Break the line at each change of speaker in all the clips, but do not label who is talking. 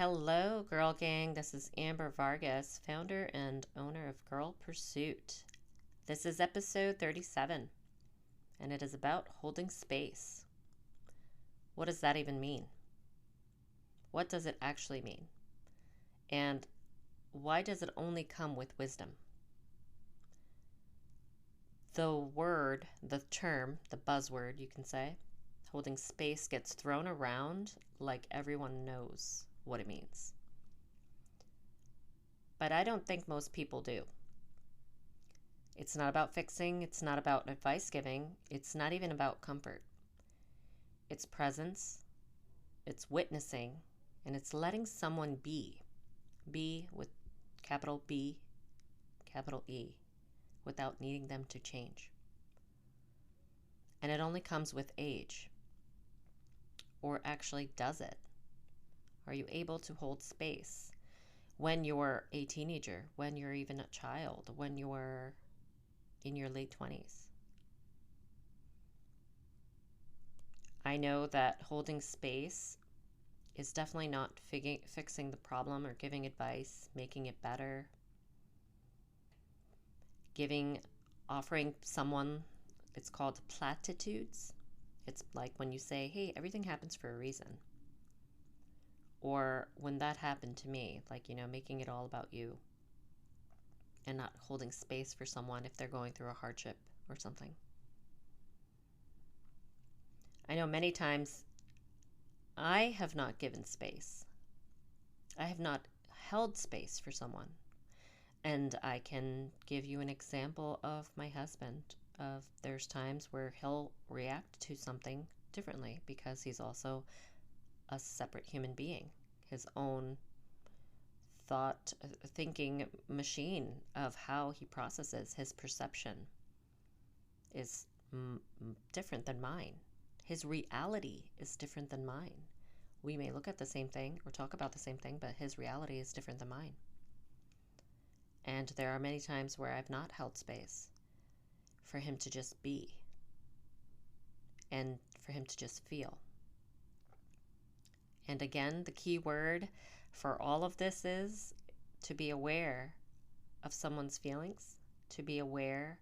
Hello, Girl Gang. This is Amber Vargas, founder and owner of Girl Pursuit. This is episode 37, and it is about holding space. What does that even mean? What does it actually mean? And why does it only come with wisdom? The word, the term, the buzzword, you can say, holding space gets thrown around like everyone knows what it means. But I don't think most people do. It's not about fixing, it's not about advice giving, it's not even about comfort. It's presence, it's witnessing, and it's letting someone be. Be with capital B, capital E, without needing them to change. And it only comes with age. Or actually does it? Are you able to hold space when you're a teenager, when you're even a child, when you're in your late 20s? I know that holding space is definitely not fixing the problem or giving advice, making it better, offering someone, it's called platitudes. It's like when you say, hey, everything happens for a reason. Or when that happened to me, like, making it all about you and not holding space for someone if they're going through a hardship or something. I know many times I have not given space. I have not held space for someone. And I can give you an example of my husband. There's times where he'll react to something differently because he's also a separate human being. His own thinking machine of how he processes his perception is different than mine. His reality is different than mine. We may look at the same thing or talk about the same thing, but his reality is different than mine. And there are many times where I've not held space for him to just be and for him to just feel. And again, the key word for all of this is to be aware of someone's feelings, to be aware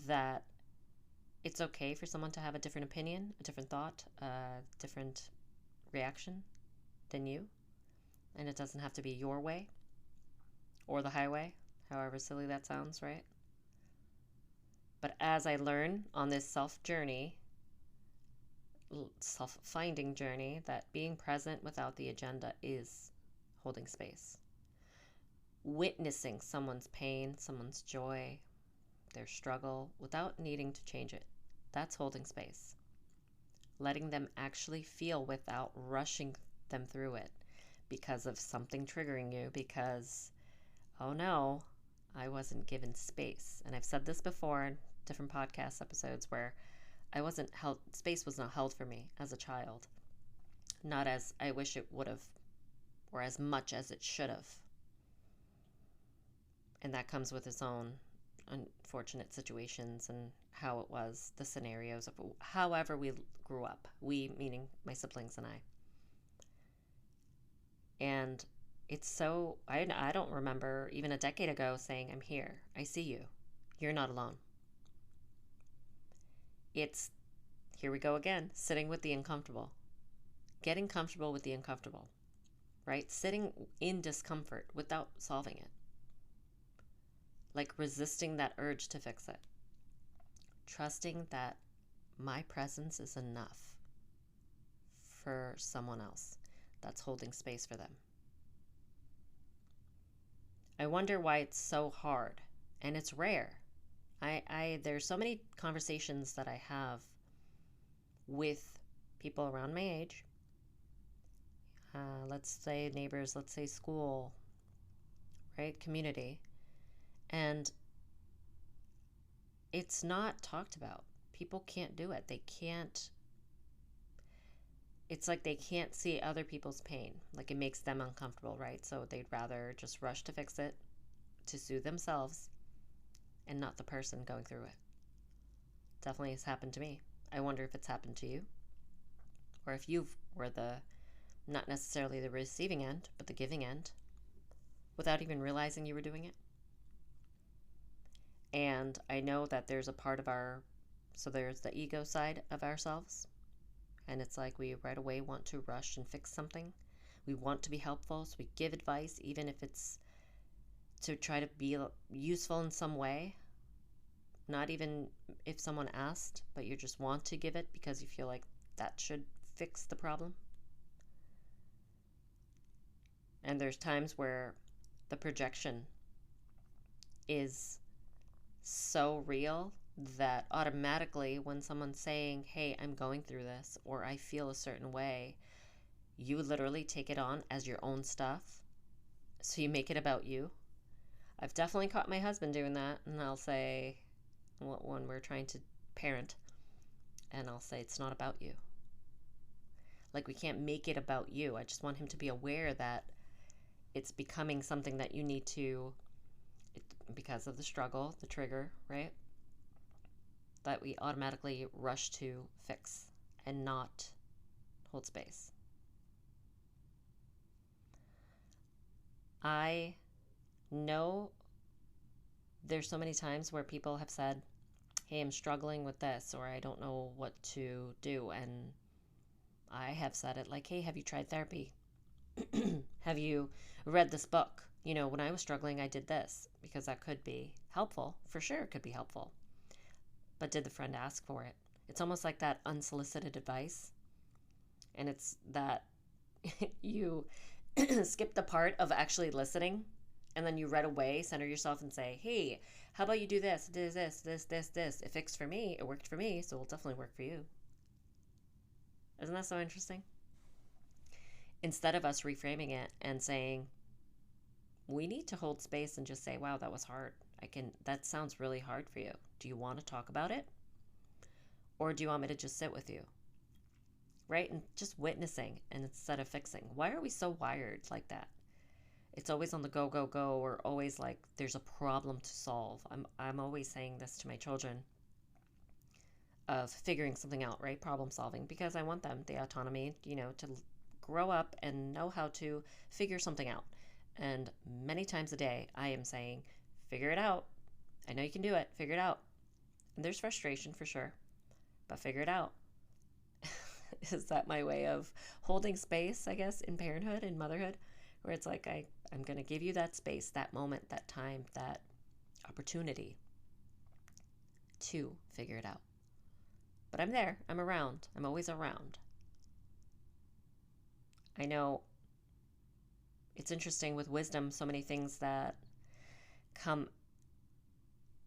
that it's okay for someone to have a different opinion, a different thought, a different reaction than you. And it doesn't have to be your way or the highway, however silly that sounds, right? But as I learn on this self-finding journey, that being present without the agenda is holding space. Witnessing someone's pain, someone's joy, their struggle, without needing to change it. That's holding space. Letting them actually feel without rushing them through it because of something triggering you, because, oh no, I wasn't given space. And I've said this before in different podcast episodes where space was not held for me as a child. Not as I wish it would have, or as much as it should have. And that comes with its own unfortunate situations and how it was, the scenarios of however we grew up. We, meaning my siblings and I. And it's so, I don't remember even a decade ago saying, I'm here. I see you. You're not alone. It's, here we go again, sitting with the uncomfortable. Getting comfortable with the uncomfortable, right? Sitting in discomfort without solving it. Like resisting that urge to fix it. Trusting that my presence is enough for someone else that's holding space for them. I wonder why it's so hard, and it's rare. There's so many conversations that I have with people around my age. Let's say neighbors, let's say school, right? Community. And it's not talked about. People can't do it. It's like they can't see other people's pain. Like it makes them uncomfortable, right? So they'd rather just rush to fix it, to soothe themselves, and not the person going through it. Definitely has happened to me. I wonder if it's happened to you, or if you were the not necessarily the receiving end, but the giving end, without even realizing you were doing it. And I know that there's a part of so there's the ego side of ourselves. And it's like we right away want to rush and fix something. We want to be helpful, so we give advice, even if it's to try to be useful in some way. Not even if someone asked, but you just want to give it because you feel like that should fix the problem. And there's times where the projection is so real that automatically when someone's saying, hey, I'm going through this, or I feel a certain way, you literally take it on as your own stuff. So you make it about you. I've definitely caught my husband doing that, and I'll say, when we're trying to parent, and I'll say, it's not about you. Like, we can't make it about you. I just want him to be aware that it's becoming something that you need to, because of the struggle, the trigger, right? That we automatically rush to fix and not hold space. I know there's so many times where people have said, hey, I'm struggling with this, or I don't know what to do. And I have said it like, hey, have you tried therapy? Have you read this book? When I was struggling, I did this, because that could be helpful. For sure, it could be helpful. But did the friend ask for it? It's almost like that unsolicited advice. And it's that you skip the part of actually listening, and then you right away center yourself and say, hey, how about you do this, this. It fixed for me. It worked for me, so it'll definitely work for you. Isn't that so interesting? Instead of us reframing it and saying, we need to hold space and just say, wow, that was hard. That sounds really hard for you. Do you want to talk about it? Or do you want me to just sit with you? Right? And just witnessing and instead of fixing. Why are we so wired like that? It's always on the go, go, go, or always like there's a problem to solve. I'm always saying this to my children of figuring something out, right? Problem solving, because I want them the autonomy, to grow up and know how to figure something out. And many times a day, I am saying, figure it out. I know you can do it. Figure it out. And there's frustration for sure, but figure it out. Is that my way of holding space, I guess, in parenthood and motherhood, where it's like I'm going to give you that space, that moment, that time, that opportunity to figure it out. But I'm there. I'm around. I'm always around. I know it's interesting with wisdom, so many things that come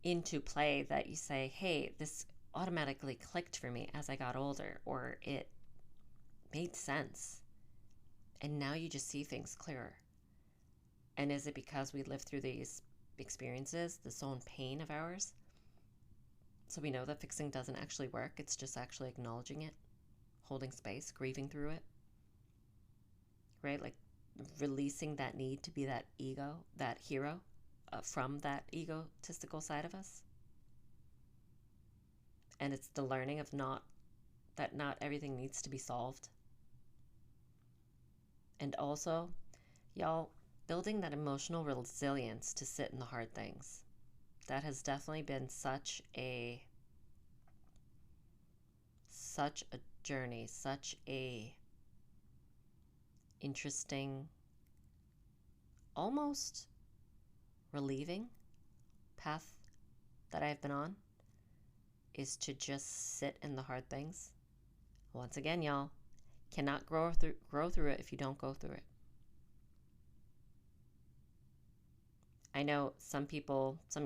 into play that you say, hey, this automatically clicked for me as I got older, or it made sense. And now you just see things clearer. And is it because we lived through these experiences, this own pain of ours? So we know that fixing doesn't actually work. It's just actually acknowledging it, holding space, grieving through it, right? Like releasing that need to be that ego, that hero from that egotistical side of us. And it's the learning of not everything needs to be solved. And also, y'all, building that emotional resilience to sit in the hard things. That has definitely been such a journey, such a interesting, almost relieving path that I've been on, is to just sit in the hard things. Once again, y'all, cannot grow through it if you don't go through it. I know some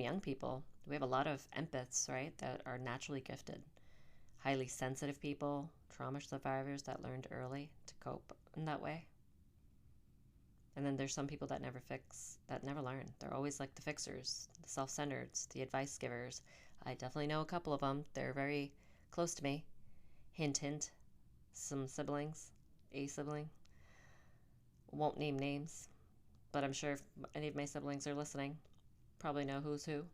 young people, we have a lot of empaths, right, that are naturally gifted. Highly sensitive people, trauma survivors that learned early to cope in that way. And then there's some people that never learn. They're always like the fixers, the self-centered, the advice givers. I definitely know a couple of them. They're very close to me. Hint, hint. Some siblings, a sibling. Won't name names, but I'm sure if any of my siblings are listening, probably know who's who.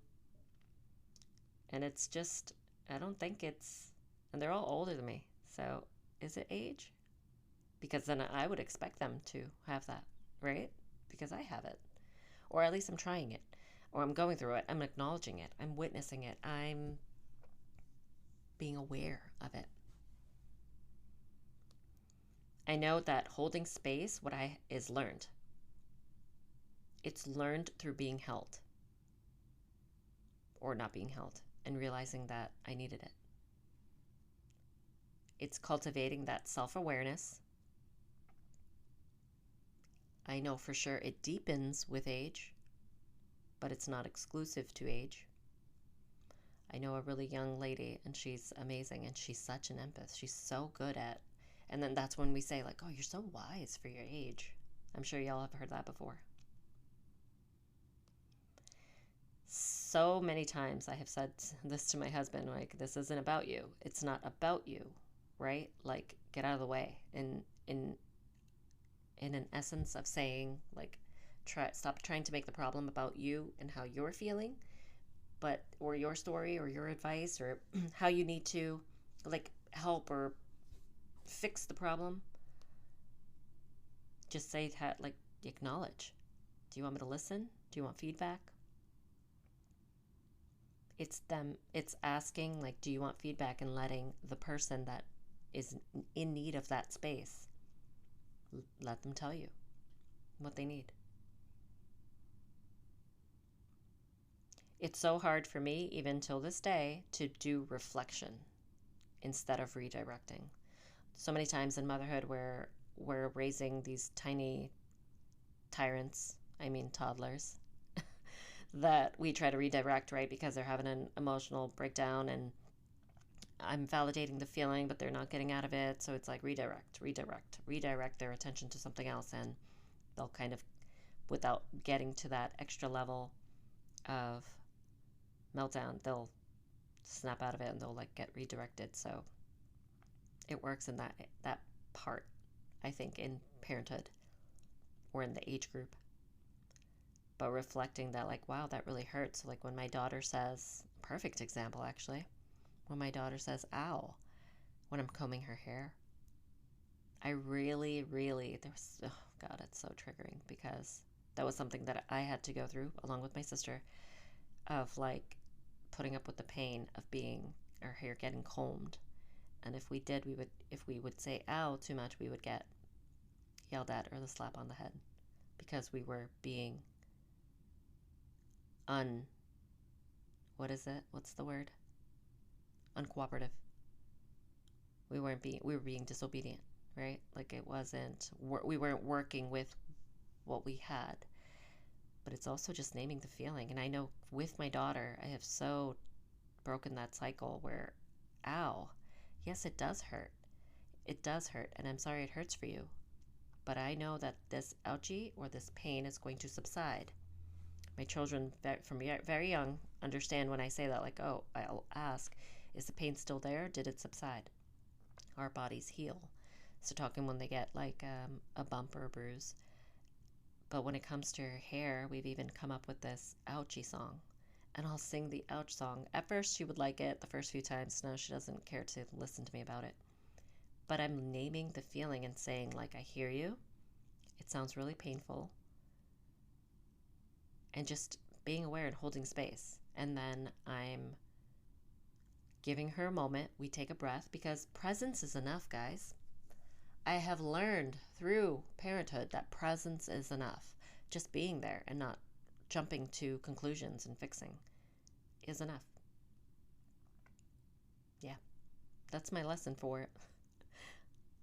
And it's just, I don't think it's, and they're all older than me. So is it age? because then I would expect them to have that, right? Because I have it, or at least I'm trying it, or I'm going through it, I'm acknowledging it, I'm witnessing it, I'm being aware of it. I know that holding space, is learned. It's learned through being held or not being held and realizing that I needed it. It's cultivating that self-awareness. I know for sure it deepens with age, but it's not exclusive to age. I know a really young lady, and she's amazing, and she's such an empath. She's so good at, and then that's when we say, like, oh, you're so wise for your age. I'm sure y'all have heard that before. So many times I have said this to my husband, like, this isn't about you. It's not about you, right? Like, get out of the way. In an essence of saying, like, stop trying to make the problem about you and how you're feeling, but or your story or your advice or how you need to, like, help or fix the problem. Just say that, like, acknowledge. Do you want me to listen? Do you want feedback? It's asking, like, do you want feedback, and letting the person that is in need of that space, let them tell you what they need. It's so hard for me, even till this day, to do reflection instead of redirecting. So many times in motherhood where we're raising these tiny tyrants, I mean toddlers, that we try to redirect, right? Because they're having an emotional breakdown and I'm validating the feeling, but they're not getting out of it. So it's like redirect their attention to something else, and they'll kind of, without getting to that extra level of meltdown, they'll snap out of it and they'll, like, get redirected. So it works in that part, I think, in parenthood or in the age group. But reflecting that, like, wow, that really hurts. Like when my daughter says, perfect example actually, when my daughter says ow when I'm combing her hair, I really, oh God, it's so triggering, because that was something that I had to go through along with my sister, of, like, putting up with the pain of being, our hair getting combed. And if we would say ow too much, we would get yelled at or the slap on the head, because we were being what's the word? Uncooperative. We were being disobedient, right? Like, we weren't working with what we had. But it's also just naming the feeling. And I know with my daughter, I have so broken that cycle where, ow, yes, it does hurt. It does hurt, and I'm sorry it hurts for you. But I know that this ouchie or this pain is going to subside. My children, from very young, understand when I say that, like, oh, I'll ask, is the pain still there? Did it subside? Our bodies heal. So talking when they get, like, a bump or a bruise. But when it comes to her hair, we've even come up with this ouchie song. And I'll sing the ouch song. At first, she would like it the first few times. Now she doesn't care to listen to me about it. But I'm naming the feeling and saying, like, I hear you. It sounds really painful. And just being aware and holding space. And then I'm giving her a moment. We take a breath, because presence is enough, guys. I have learned through parenthood that presence is enough. Just being there and not jumping to conclusions and fixing is enough. Yeah, that's my lesson for it.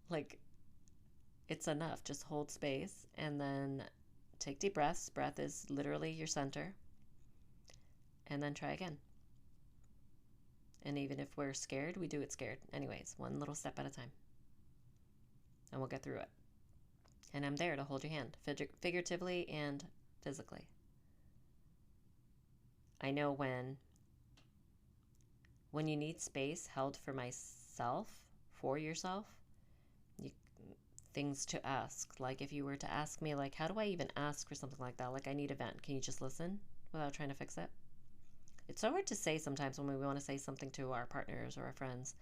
Like, it's enough. Just hold space and then take deep breaths. Breath is literally your center. And then try again. And even if we're scared, we do it scared. Anyways, one little step at a time. And we'll get through it. And I'm there to hold your hand, figuratively and physically. I know when you need space held for yourself, things to ask. Like, if you were to ask me, like, how do I even ask for something like that? Like, I need a vent. Can you just listen without trying to fix it? It's so hard to say sometimes when we want to say something to our partners or our friends,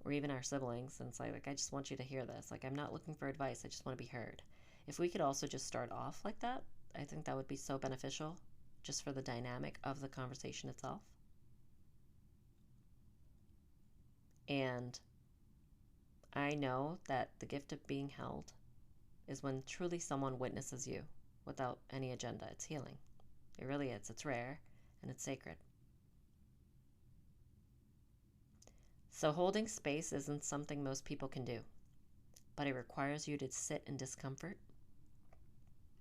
or even our siblings, and say, like, I just want you to hear this. Like, I'm not looking for advice. I just want to be heard. If we could also just start off like that, I think that would be so beneficial just for the dynamic of the conversation itself. And I know that the gift of being held is when truly someone witnesses you without any agenda. It's healing. It really is. It's rare and it's sacred. So holding space isn't something most people can do, but it requires you to sit in discomfort,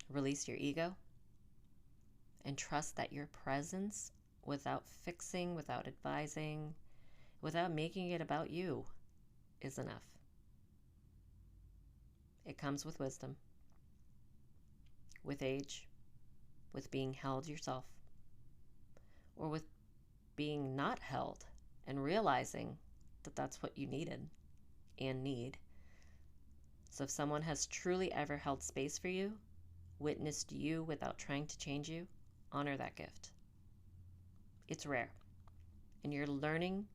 release your ego, and trust that your presence, without fixing, without advising, without making it about you, is enough. It comes with wisdom, with age, with being held yourself, or with being not held and realizing that that's what you needed and need. So if someone has truly ever held space for you, witnessed you without trying to change you, honor that gift. It's rare. And you're learning.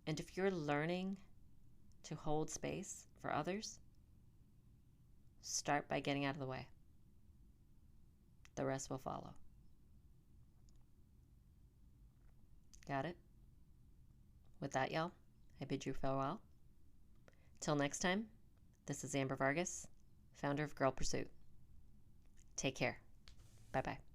And if you're learning to hold space for others, start by getting out of the way. The rest will follow. Got it? With that, y'all, I bid you farewell. Till next time, this is Amber Vargas, founder of Girl Pursuit. Take care. Bye-bye.